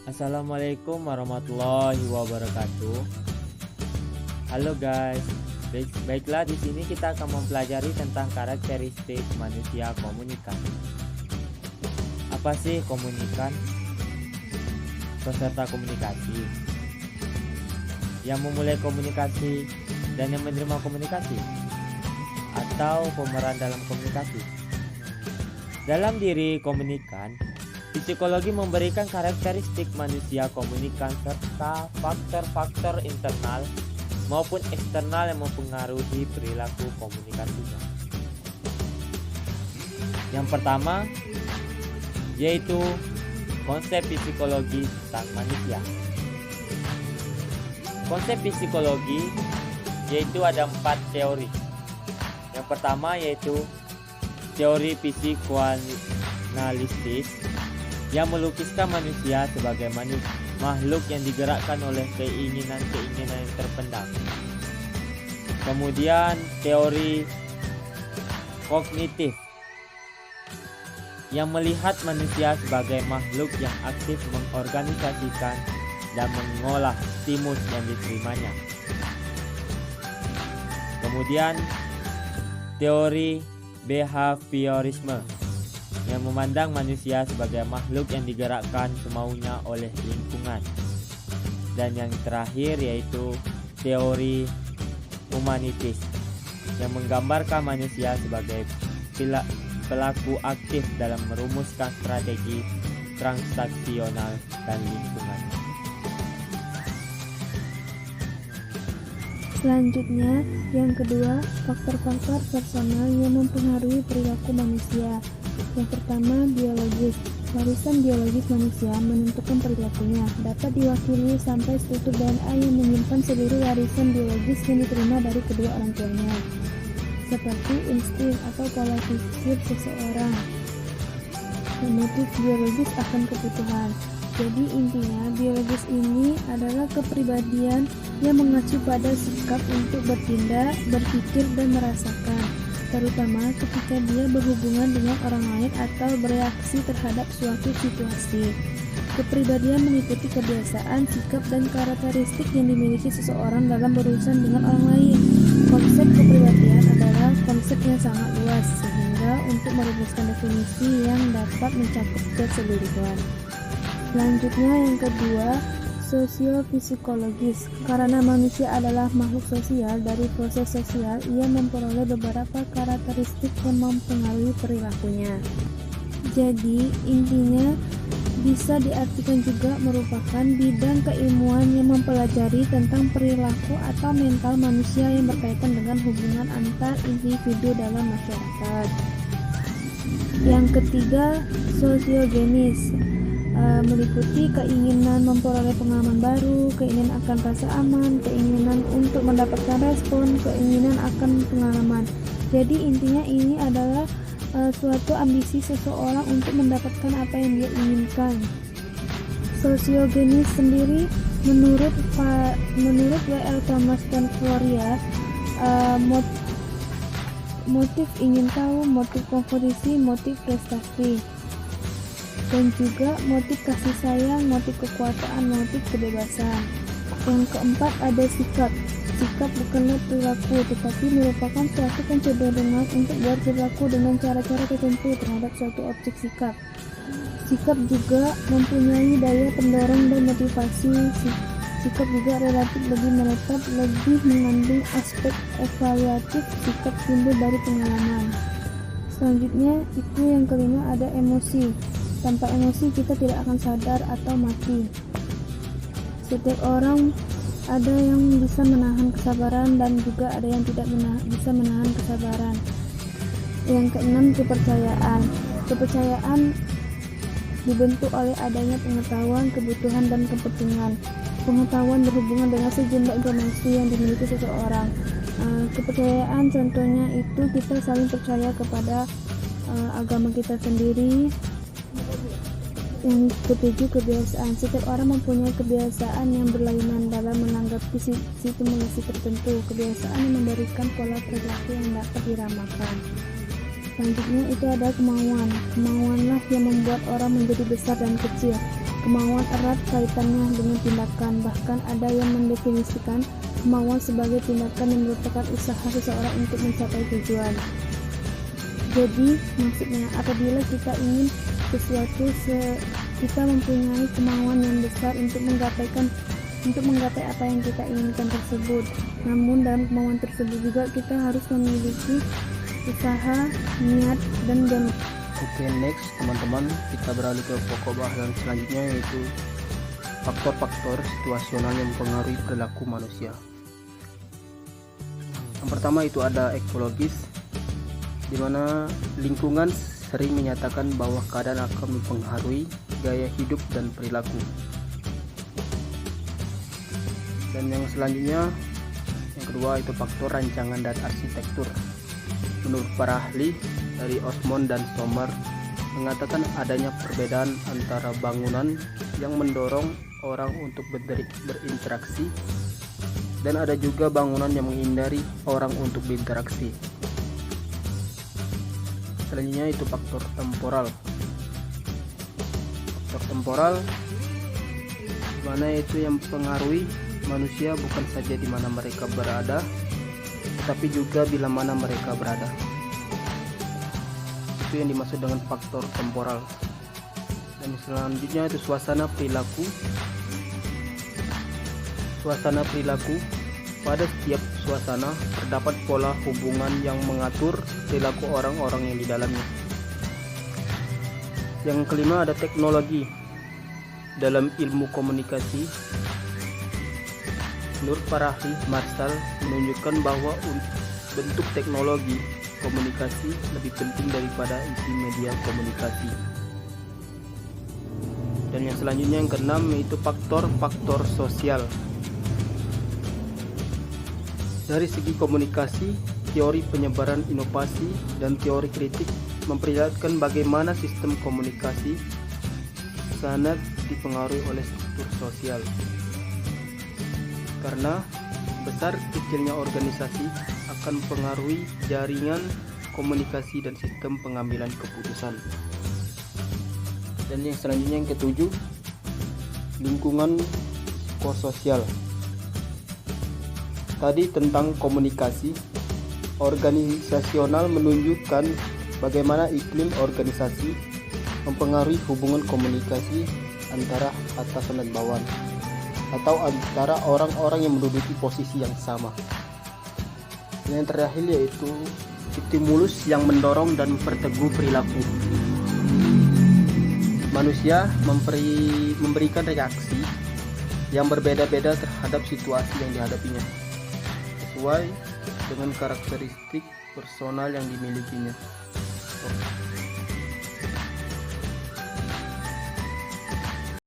Assalamualaikum warahmatullahi wabarakatuh. Halo guys, baiklah di sini kita akan mempelajari tentang karakteristik manusia komunikan. Apa sih komunikan? Peserta komunikasi yang memulai komunikasi dan yang menerima komunikasi, atau pemeran dalam komunikasi. Dalam diri komunikan, psikologi memberikan karakteristik manusia komunikan serta faktor-faktor internal maupun eksternal yang mempengaruhi perilaku komunikasinya. Yang pertama yaitu konsep psikologi tentang manusia. Konsep psikologi yaitu ada 4 teori. Yang pertama yaitu teori psikoanalisis yang melukiskan manusia sebagai makhluk yang digerakkan oleh keinginan-keinginan yang terpendam. Kemudian teori kognitif yang melihat manusia sebagai makhluk yang aktif mengorganisasikan dan mengolah stimulus yang diterimanya. Kemudian teori behaviorisme yang memandang manusia sebagai makhluk yang digerakkan semaunya oleh lingkungan. Dan yang terakhir yaitu teori humanitis yang menggambarkan manusia sebagai pelaku aktif dalam merumuskan strategi transaksional dan lingkungan. Selanjutnya, yang kedua, faktor-faktor personal yang mempengaruhi perilaku manusia. Yang pertama, biologis. Warisan biologis manusia menentukan perilakunya. Dapat diwakili sampai struktur DNA yang menyimpan seluruh warisan biologis yang diterima dari kedua orang tuanya, seperti insting atau pola pikir seseorang, dan motif biologis akan kebutuhan. Jadi intinya, biologis ini adalah kepribadian yang mengacu pada sikap untuk bertindak, berpikir, dan merasakan, terutama ketika dia berhubungan dengan orang lain atau bereaksi terhadap suatu situasi. Kepribadian meliputi kebiasaan, sikap, dan karakteristik yang dimiliki seseorang dalam berurusan dengan orang lain. Konsep kepribadian adalah konsep yang sangat luas, sehingga untuk merumuskan definisi yang dapat mencakup keseluruhan. Selanjutnya yang kedua, sosiopsikologis. Karena manusia adalah makhluk sosial, dari proses sosial ia memperoleh beberapa karakteristik yang mempengaruhi perilakunya. Jadi intinya bisa diartikan juga merupakan bidang keilmuan yang mempelajari tentang perilaku atau mental manusia yang berkaitan dengan hubungan antar individu dalam masyarakat. Yang ketiga, sosiogenis. Meliputi keinginan memperoleh pengalaman baru, keinginan akan rasa aman, keinginan untuk mendapatkan respon, keinginan akan pengalaman. Jadi intinya ini adalah suatu ambisi seseorang untuk mendapatkan apa yang dia inginkan. Sosiogenis sendiri menurut W.L. Thomas dan Floria, motif ingin tahu, motif kompetisi, motif prestasi, dan juga motif kasih sayang, motif kekuasaan, motif kebebasan. Yang keempat ada sikap. Sikap bukanlah perilaku, tetapi merupakan suatu kecenderungan untuk berperilaku dengan cara-cara tertentu terhadap suatu objek sikap. Sikap juga mempunyai daya pendorong dan motivasi. Sikap juga relatif lebih menetap, lebih mengandung aspek evaluatif. Sikap timbul dari pengalaman. Selanjutnya itu yang kelima ada emosi. Tanpa emosi kita tidak akan sadar atau mati. Setiap orang ada yang bisa menahan kesabaran dan juga ada yang tidak bisa menahan kesabaran. Yang keenam, kepercayaan. Kepercayaan dibentuk oleh adanya pengetahuan, kebutuhan, dan kepentingan. Pengetahuan berhubungan dengan sejumlah informasi yang dimiliki seseorang. Kepercayaan contohnya itu kita saling percaya kepada agama kita sendiri. Yang ketujuh, kebiasaan. Setiap orang mempunyai kebiasaan yang berlainan dalam menanggapi stimulasi tertentu. Kebiasaan yang memberikan pola perilaku yang dapat diramalkan. Selanjutnya itu ada kemauan. Kemauanlah yang membuat orang menjadi besar dan kecil. Kemauan erat kaitannya dengan tindakan, bahkan ada yang mendefinisikan kemauan sebagai tindakan yang merupakan usaha seseorang untuk mencapai tujuan. Jadi maksudnya apabila kita ingin sesuatu, kita mempunyai kemauan yang besar untuk menggapai apa yang kita inginkan tersebut. Namun dalam kemauan tersebut juga kita harus memiliki usaha, niat, dan Oke, next teman-teman, kita beralih ke pokok bahasan selanjutnya, yaitu faktor-faktor situasional yang mempengaruhi perilaku manusia. Yang pertama itu ada ekologis, di mana lingkungan sering menyatakan bahwa keadaan akan mempengaruhi gaya hidup dan perilaku. Dan yang selanjutnya, yang kedua itu faktor rancangan dan arsitektur. Menurut para ahli dari Osmond dan Sommer mengatakan adanya perbedaan antara bangunan yang mendorong orang untuk berinteraksi dan ada juga bangunan yang menghindari orang untuk berinteraksi. Selanjutnya itu faktor temporal. Faktor temporal mana itu yang mempengaruhi manusia bukan saja di mana mereka berada, tapi juga bila mana mereka berada. Itu yang dimaksud dengan faktor temporal. Dan selanjutnya itu suasana perilaku. Suasana perilaku, pada setiap suasana terdapat pola hubungan yang mengatur perilaku orang-orang yang di dalamnya. Yang kelima ada teknologi. Dalam ilmu komunikasi, menurut para ahli, Marshall menunjukkan bahwa bentuk teknologi komunikasi lebih penting daripada isi media komunikasi. Dan yang selanjutnya yang keenam yaitu faktor-faktor sosial. Dari segi komunikasi, teori penyebaran inovasi dan teori kritik memperlihatkan bagaimana sistem komunikasi sangat dipengaruhi oleh struktur sosial. Karena besar kecilnya organisasi akan mempengaruhi jaringan komunikasi dan sistem pengambilan keputusan. Dan yang selanjutnya yang ketujuh, lingkungan psikososial. Tadi tentang komunikasi organisasional menunjukkan bagaimana iklim organisasi mempengaruhi hubungan komunikasi antara atasan dan bawahan, atau antara orang-orang yang menduduki posisi yang sama. Dan yang terakhir yaitu stimulus yang mendorong dan memperteguh perilaku. Manusia memberikan reaksi yang berbeda-beda terhadap situasi yang dihadapinya, sesuai dengan karakteristik personal yang dimilikinya.